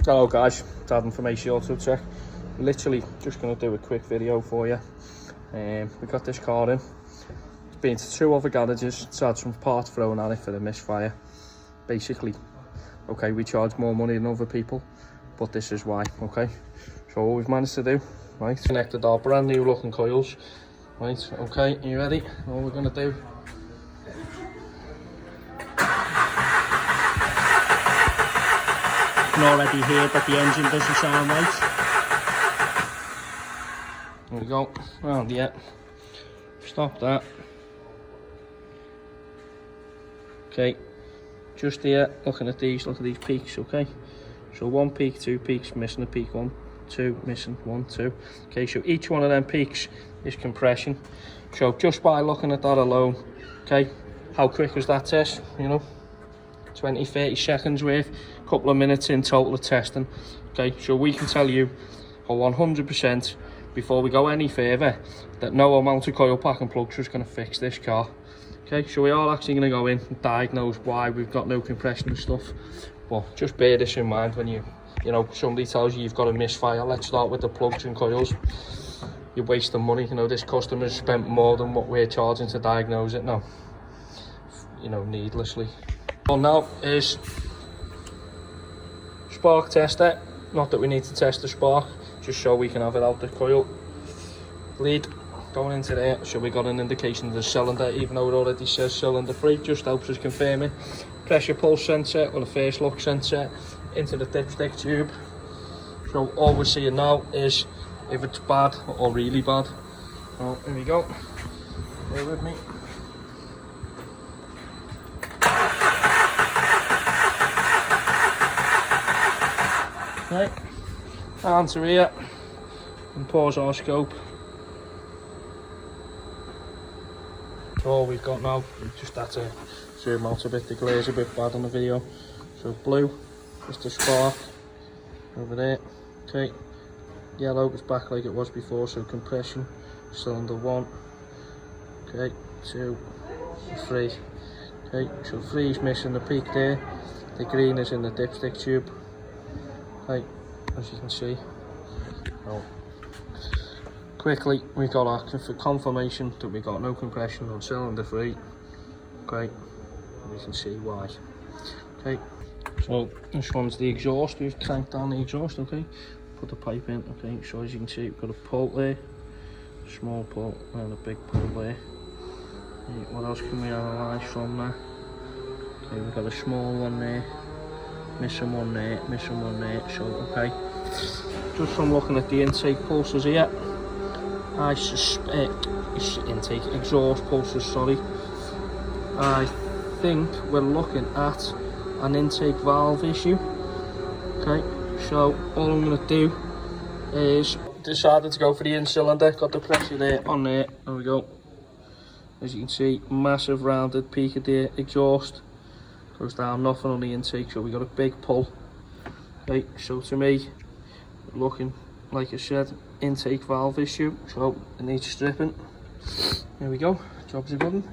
Hello guys, it's Adam from P0303. Literally just going to do a quick video for you. We got this car in. It's been to 2 other garages. It's had some parts thrown at it for the misfire. Basically, okay, we charge more money than other people, but this is why, okay? So what we've managed to do, right, connected our brand new looking coils, right, okay, you ready? All we're going to do, you can already hear that the engine doesn't sound right. There we go, round here, stop that. Okay, just here, looking at these, look at these peaks, okay? So 1 peak, 2 peaks, missing a peak, 1, 2, missing 1, 2. Okay, so each one of them peaks is compression. So just by looking at that alone, okay, how quick was that test, you know? 20, 30 seconds worth, a couple of minutes in total of testing. Okay, so we can tell you 100% before we go any further that no amount of coil pack and plugs is going to fix this car. Okay, so we are actually going to go in and diagnose why we've got no compression and stuff. But just bear this in mind when you know, somebody tells you you've got a misfire. Let's start with the plugs and coils. You're wasting money. You know, this customer's spent more than what we're charging to diagnose it now. You know, needlessly. Well, now is spark tester. Not that we need to test the spark, just so we can have it out the coil. Lead going into there, so we got an indication of the cylinder, even though it already says cylinder free, just helps us confirm it. Pressure pulse sensor or the first look sensor into the dipstick tube. So all we're seeing now is if it's bad or really bad. So here we go. Bear with me. Right, answer here and pause our scope. So all we've got now, we just had to zoom out a bit, the glare's a bit bad on the video. So blue is the spark over there, okay. Yellow is back like it was before, so compression, cylinder 1, okay, 2, 3. Okay, so 3 is missing the peak there, the green is in the dipstick tube. Okay, as you can see. Oh. Quickly, we got asking for confirmation that we got no compression on cylinder 3. Okay, you can see why. Okay, so this one's the exhaust. We've cranked down the exhaust. Okay, put the pipe in. Okay, so as you can see, we've got a pull there, small pull, and a big pull there. Okay, what else can we analyse from there? Okay, we've got a small one there. Missing one there, missing one there, so okay. Just from looking at the intake pulses here, I suspect, intake, exhaust pulses, sorry. I think we're looking at an intake valve issue. Okay, so all I'm going to do is decided to go for the in-cylinder, got the pressure there, on there we go. As you can see, massive rounded peak of the exhaust. Goes down, nothing on the intake, so we got a big pull. Okay, so to me, looking like I said, intake valve issue, so it needs stripping. There we go, job's a good one.